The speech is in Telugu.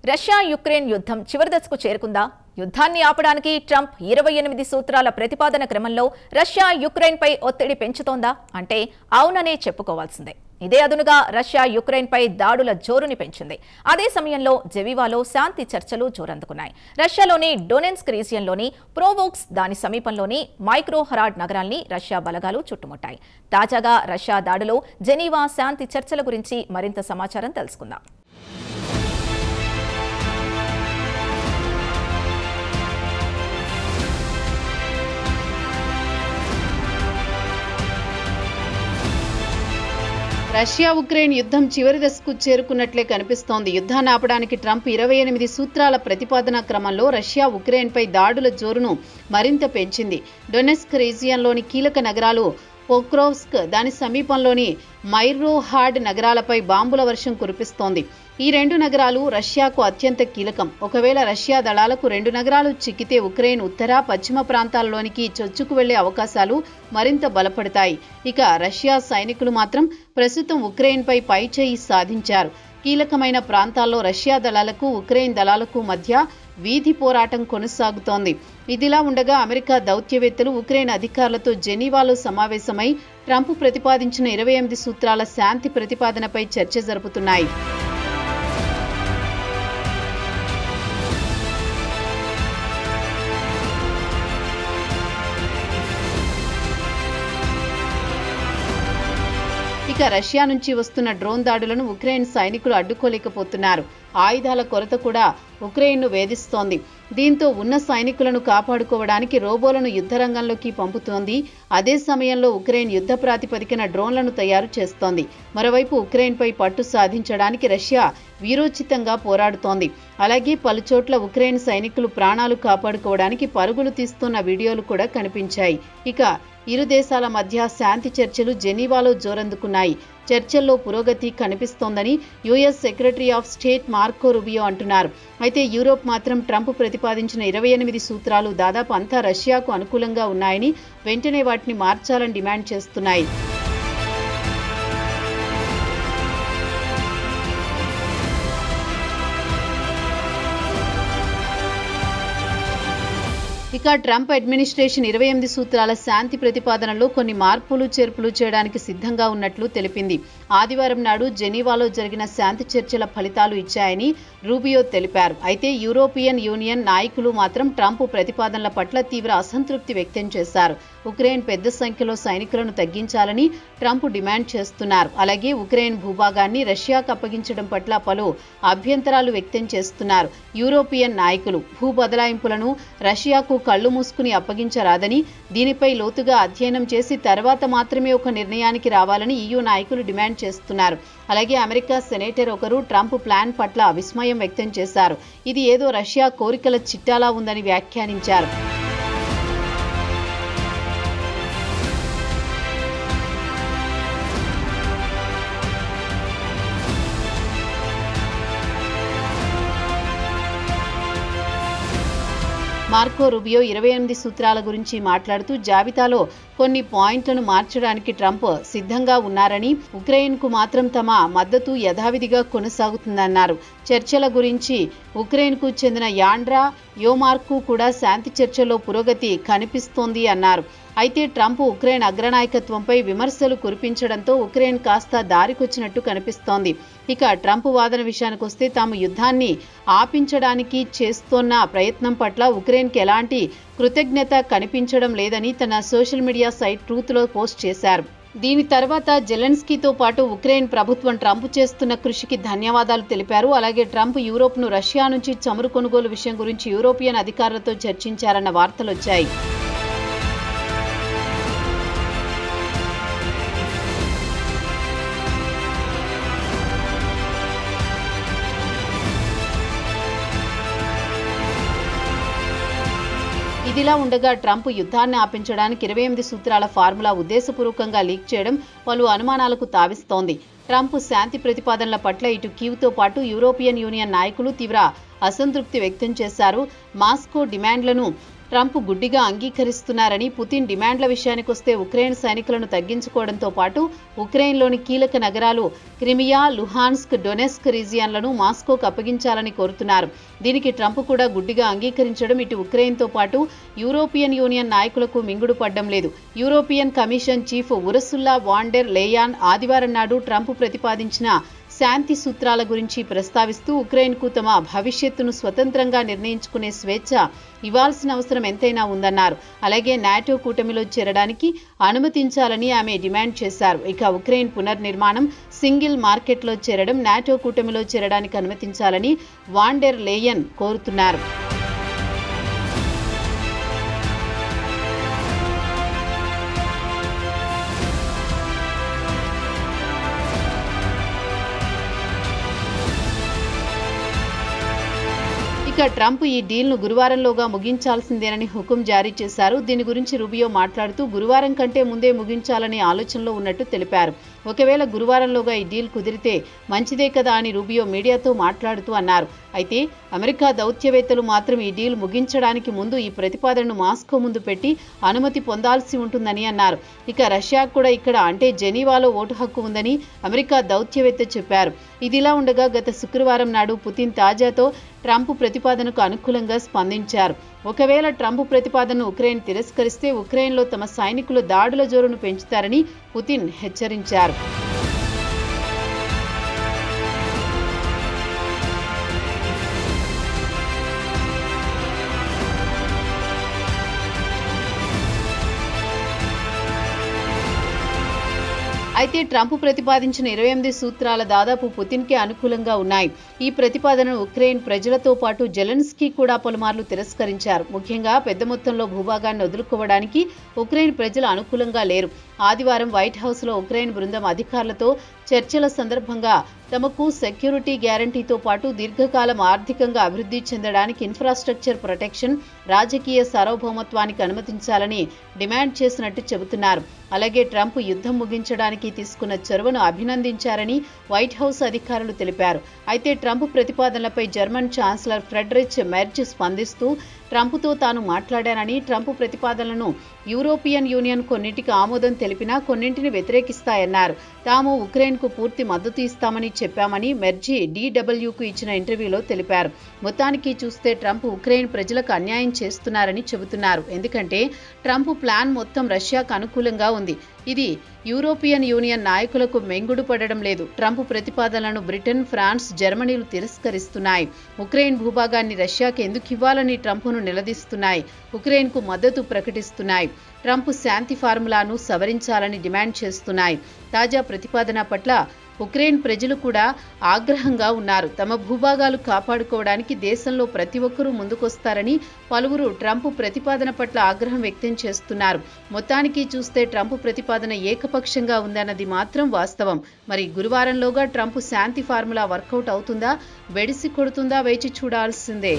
రష్యా యుక్రెయిన్ యుద్ధం చివరి దశకు చేరుకుందా? యుద్ధాన్ని ఆపడానికి ట్రంప్ 28 సూత్రాల ప్రతిపాదన క్రమంలో రష్యా యుక్రెయిన్పై ఒత్తిడి పెంచుతోందా అంటే అవుననే చెప్పుకోవాల్సిందే. ఇదే అదునుగా రష్యా యుక్రెయిన్పై దాడుల జోరుని పెంచింది. అదే సమయంలో జెనీవాలో శాంతి చర్చలు జోరందుకున్నాయి. రష్యాలోని డొనెట్స్క్ రీజియన్లోని ప్రోవోక్స్ దాని సమీపంలోని మైక్రోహరాడ్ నగరాల్ని రష్యా బలగాలు చుట్టుముట్టాయి. తాజాగా రష్యా దాడిలో జెనీవా శాంతి చర్చల గురించి మరింత సమాచారం తెలుసుకుందాం. రష్యా ఉక్రెయిన్ యుద్ధం చివరి దశకు చేరుకున్నట్లే కనిపిస్తోంది. యుద్ధాన్ని ఆపడానికి ట్రంప్ 28 సూత్రాల ప్రతిపాదన క్రమంలో రష్యా ఉక్రెయిన్పై దాడుల జోరును మరింత పెంచింది. డొనెట్స్క్ రీజియన్లోని కీలక నగరాలు పొక్రోవ్స్క్ దాని సమీపంలోని మైర్రోహాడ్ నగరాలపై బాంబుల వర్షం కురిపిస్తోంది. ఈ రెండు నగరాలు రష్యాకు అత్యంత కీలకం. ఒకవేళ రష్యా దళాలకు రెండు నగరాలు చిక్కితే ఉక్రెయిన్ ఉత్తర, పశ్చిమ ప్రాంతాల్లోనికి చొచ్చుకు వెళ్లే అవకాశాలు మరింత బలపడతాయి. ఇక రష్యా సైనికులు మాత్రం ప్రస్తుతం ఉక్రెయిన్పై పైచేయి సాధించారు. కీలకమైన ప్రాంతాల్లో రష్యా దళాలకు ఉక్రెయిన్ దళాలకు మధ్య వీధి పోరాటం కొనసాగుతోంది. ఇదిలా ఉండగా అమెరికా దౌత్యవేత్తలు ఉక్రెయిన్ అధికారులతో జెనీవాలో సమావేశమై ట్రంప్ ప్రతిపాదించిన 28 సూత్రాల శాంతి ప్రతిపాదనపై చర్చ జరుపుతున్నాయి. ఇక రష్యా నుంచి వస్తున్న డ్రోన్ దాడులను ఉక్రెయిన్ సైనికులు అడ్డుకోలేకపోతున్నారు. ఆయుధాల కొరత కూడా ఉక్రెయిన్ను వేధిస్తోంది. దీంతో ఉన్న సైనికులను కాపాడుకోవడానికి రోబోలను యుద్ధరంగంలోకి పంపుతోంది. అదే సమయంలో ఉక్రెయిన్ యుద్ధ ప్రాతిపదికన డ్రోన్లను తయారు చేస్తోంది. మరోవైపు ఉక్రెయిన్పై పట్టు సాధించడానికి రష్యా వీరోచితంగా పోరాడుతోంది. అలాగే పలుచోట్ల ఉక్రెయిన్ సైనికులు ప్రాణాలు కాపాడుకోవడానికి పరుగులు తీస్తున్న వీడియోలు కూడా కనిపించాయి. ఇక ఇరు దేశాల మధ్య శాంతి చర్చలు జెనీవాలో జోరందుకున్నాయి. చర్చల్లో పురోగతి కనిపిస్తోందని US secretary of state Marco Rubio అంటున్నారు. అయితే యూరోప్ మాత్రం ట్రంప్ ప్రతిపాదించిన 28 సూత్రాలు దాదాపు అంతా రష్యాకు అనుకూలంగా ఉన్నాయని వెంటనే వాటిని మార్చాలని డిమాండ్ చేస్తున్నాయి. ఇక ట్రంప్ అడ్మినిస్ట్రేషన్ 28 సూత్రాల శాంతి ప్రతిపాదనలో కొన్ని మార్పులు చేర్పులు చేయడానికి సిద్ధంగా ఉన్నట్లు తెలిపింది. ఆదివారం నాడు జెనీవాలో జరిగిన శాంతి చర్చల ఫలితాలు ఇచ్చాయని రూబియో తెలిపారు. అయితే యూరోపియన్ యూనియన్ నాయకులు మాత్రం ట్రంప్ ప్రతిపాదనల పట్ల తీవ్ర అసంతృప్తి వ్యక్తం చేశారు. ఉక్రెయిన్ పెద్ద సంఖ్యలో సైనికులను తగ్గించాలని ట్రంప్ డిమాండ్ చేస్తున్నారు. అలాగే ఉక్రెయిన్ భూభాగాన్ని రష్యాకు అప్పగించడం పట్ల పలు అభ్యంతరాలు వ్యక్తం చేస్తున్నారు. యూరోపియన్ నాయకులు భూ బదలాయింపులను రష్యాకు కళ్లు మూసుకుని అప్పగించరాదని, దీనిపై లోతుగా అధ్యయనం చేసి తర్వాత మాత్రమే ఒక నిర్ణయానికి రావాలని EU నాయకులు డిమాండ్ చేస్తున్నారు. అలాగే అమెరికా సెనేటర్ ఒకరు ట్రంప్ ప్లాన్ పట్ల విస్మయం వ్యక్తం చేశారు. ఇది ఏదో రష్యా కోరికల చిట్టాలా ఉందని వ్యాఖ్యానించారు. మార్కో రూబియో 28 సూత్రాల గురించి మాట్లాడుతూ జాబితాలో కొన్ని పాయింట్లను మార్చడానికి ట్రంప్ సిద్ధంగా ఉన్నారని, ఉక్రెయిన్కు మాత్రం తమ మద్దతు యథావిధిగా కొనసాగుతుందన్నారు. చర్చల గురించి ఉక్రెయిన్కు చెందిన యాండ్రా యోమార్కు కూడా శాంతి చర్చల్లో పురోగతి కనిపిస్తోంది అన్నారు. అయితే ట్రంప్ ఉక్రెయిన్ అగ్రనాయకత్వంపై విమర్శలు కురిపించడంతో ఉక్రెయిన్ కాస్త దారికొచ్చినట్టు కనిపిస్తోంది. ఇక ట్రంప్ వాదన విషయానికి వస్తే తాము యుద్ధాన్ని ఆపించడానికి చేస్తోన్న ప్రయత్నం పట్ల ఉక్రెయిన్కి ఎలాంటి కృతజ్ఞత కనిపించడం లేదని తన సోషల్ మీడియా సైట్ ట్రూత్లో పోస్ట్ చేశారు. దీని తర్వాత జెలెన్స్కీతో పాటు ఉక్రెయిన్ ప్రభుత్వం ట్రంప్ చేస్తున్న కృషికి ధన్యవాదాలు తెలిపారు. అలాగే ట్రంప్ యూరోప్ను రష్యా నుంచి చమురు కొనుగోలు విషయం గురించి యూరోపియన్ అధికారులతో చర్చించారన్న వార్తలొచ్చాయి. ఇదిలా ఉండగా ట్రంప్ యుద్ధాన్ని ఆపించడానికి 28 సూత్రాల ఫార్ములా ఉద్దేశపూర్వకంగా లీక్ చేయడం పలు అనుమానాలకు తావిస్తోంది. ట్రంప్ శాంతి ప్రతిపాదనల పట్ల ఇటు కీవ్తో పాటు యూరోపియన్ యూనియన్ నాయకులు తీవ్ర అసంతృప్తి వ్యక్తం చేశారు. మాస్కో డిమాండ్లను ట్రంప్ గుడ్డిగా అంగీకరిస్తున్నారని, పుతిన్ డిమాండ్ల విషయానికొస్తే ఉక్రెయిన్ సైనికులను తగ్గించుకోవడంతో పాటు ఉక్రెయిన్లోని కీలక నగరాలు క్రిమియా, లుహాన్స్క్, డొనెస్క్ రీజియన్లను మాస్కోకు అప్పగించాలని కోరుతున్నారు. దీనికి ట్రంప్ కూడా గుడ్డిగా అంగీకరించడం ఇటు ఉక్రెయిన్తో పాటు యూరోపియన్ యూనియన్ నాయకులకు మింగుడు పడ్డం లేదు. European commission chief Ursula von der Leyen ఆదివారం నాడు ట్రంప్ ప్రతిపాదించిన శాంతి సూత్రాల గురించి ప్రస్తావిస్తూ ఉక్రెయిన్కు తమ భవిష్యత్తును స్వతంత్రంగా నిర్ణయించుకునే స్వేచ్ఛ ఇవ్వాల్సిన అవసరం ఎంతైనా ఉందన్నారు. అలాగే నాటో కూటమిలో చేరడానికి అనుమతించాలని ఆమె డిమాండ్ చేశారు. ఇక ఉక్రెయిన్ పునర్నిర్మాణం, సింగిల్ మార్కెట్లో చేరడం, నాటో కూటమిలో చేరడానికి అనుమతించాలని వాన్ డెర్ లేయన్ కోరుతున్నారు. ఇక ట్రంప్ ఈ డీల్ను గురువారంలోగా ముగించాల్సిందేనని హుకుం జారీ చేశారు. దీని గురించి రూబియో మాట్లాడుతూ గురువారం కంటే ముందే ముగించాలనే ఆలోచనలో ఉన్నట్టు తెలిపారు. ఒకవేళ గురువారంలోగా ఈ డీల్ కుదిరితే మంచిదే కదా అని రూబియో మీడియాతో మాట్లాడుతూ అన్నారు. అయితే అమెరికా దౌత్యవేత్తలు మాత్రం ఈ డీల్ ముగించడానికి ముందు ఈ ప్రతిపాదనను మాస్కో ముందు పెట్టి అనుమతి పొందాల్సి ఉంటుందని అన్నారు. ఇక రష్యాకు కూడా ఇక్కడ అంటే జెనీవాలో ఓటు హక్కు ఉందని అమెరికా దౌత్యవేత్త చెప్పారు. ఇదిలా ఉండగా గత శుక్రవారం నాడు పుతిన్ తాజాతో ట్రంప్ ప్రతిపాదనకు అనుకూలంగా స్పందించారు. ఒకవేళ ట్రంప్ ప్రతిపాదనను ఉక్రెయిన్ తిరస్కరిస్తే ఉక్రెయిన్లో తమ సైనికులు దాడుల జోరును పెంచుతారని పుతిన్ హెచ్చరించారు. అయితే ట్రంప్ ప్రతిపాదించిన 28 సూత్రాల దాదాపు పుతిన్కే అనుకూలంగా ఉన్నాయి. ఈ ప్రతిపాదనను ఉక్రెయిన్ ప్రజలతో పాటు జెలెన్స్కీ కూడా పలుమార్లు తిరస్కరించారు. ముఖ్యంగా పెద్ద మొత్తంలో భూభాగాన్ని వదులుకోవడానికి ఉక్రెయిన్ ప్రజలు అనుకూలంగా లేరు. ఆదివారం వైట్ హౌస్లో ఉక్రెయిన్ బృందం అధికారులతో చర్చల సందర్భంగా తమకు సెక్యూరిటీ గ్యారంటీతో పాటు దీర్ఘకాలం ఆర్థికంగా అభివృద్ధి చెందడానికి ఇన్ఫ్రాస్ట్రక్చర్ ప్రొటెక్షన్, రాజకీయ సార్వభౌమత్వానికి అనుమతించాలని డిమాండ్ చేసినట్టు చెబుతున్నారు. అలాగే ట్రంప్ యుద్ధం ముగించడానికి తీసుకున్న చొరవను అభినందించారని వైట్ హౌస్ అధికారులు తెలిపారు. అయితే ట్రంప్ ప్రతిపాదనలపై జర్మన్ ఛాన్సలర్ ఫ్రెడరిచ్ మెర్జ్ స్పందిస్తూ ట్రంప్తో తాను మాట్లాడానని, ట్రంప్ ప్రతిపాదనలను యూరోపియన్ యూనియన్ కొన్నింటికి ఆమోదం తెలిపినా కొన్నింటిని వ్యతిరేకిస్తాయన్నారు. తాము ఉక్రెయిన్కు పూర్తి మద్దతు ఇస్తామని చెప్పామని మెర్జీ DWకు ఇచ్చిన ఇంటర్వ్యూలో తెలిపారు. మొత్తానికి చూస్తే ట్రంప్ ఉక్రెయిన్ ప్రజలకు అన్యాయం చేస్తున్నారని చెబుతున్నారు. ఎందుకంటే ట్రంప్ ప్లాన్ మొత్తం రష్యాకు అనుకూలంగా ఉంది. ఇది యూరోపియన్ యూనియన్ నాయకులకు మెంగుడు పడడం లేదు. ట్రంప్ ప్రతిపాదనలను బ్రిటన్, ఫ్రాన్స్, జర్మనీలు తిరస్కరిస్తున్నాయి. ఉక్రెయిన్ భూభాగాన్ని రష్యాకు ఎందుకు ఇవ్వాలని ట్రంప్ను నిలదీస్తున్నాయి. ఉక్రెయిన్కు మద్దతు ప్రకటిస్తున్నాయి. ట్రంప్ శాంతి ఫార్ములాను సవరించాలని డిమాండ్ చేస్తున్నాయి. తాజా ప్రతిపాదన పట్ల ఉక్రెయిన్ ప్రజలు కూడా ఆగ్రహంగా ఉన్నారు. తమ భూభాగాలు కాపాడుకోవడానికి దేశంలో ప్రతి ఒక్కరూ ముందుకొస్తారని పలువురు ట్రంప్ ప్రతిపాదన పట్ల ఆగ్రహం వ్యక్తం చేస్తున్నారు. మొత్తానికి చూస్తే ట్రంప్ ప్రతిపాదన ఏకపక్షంగా ఉందన్నది మాత్రం వాస్తవం. మరి గురువారంలోగా ట్రంప్ శాంతి ఫార్ములా వర్కౌట్ అవుతుందా, బెడిసి కొడుతుందా వేచి చూడాల్సిందే.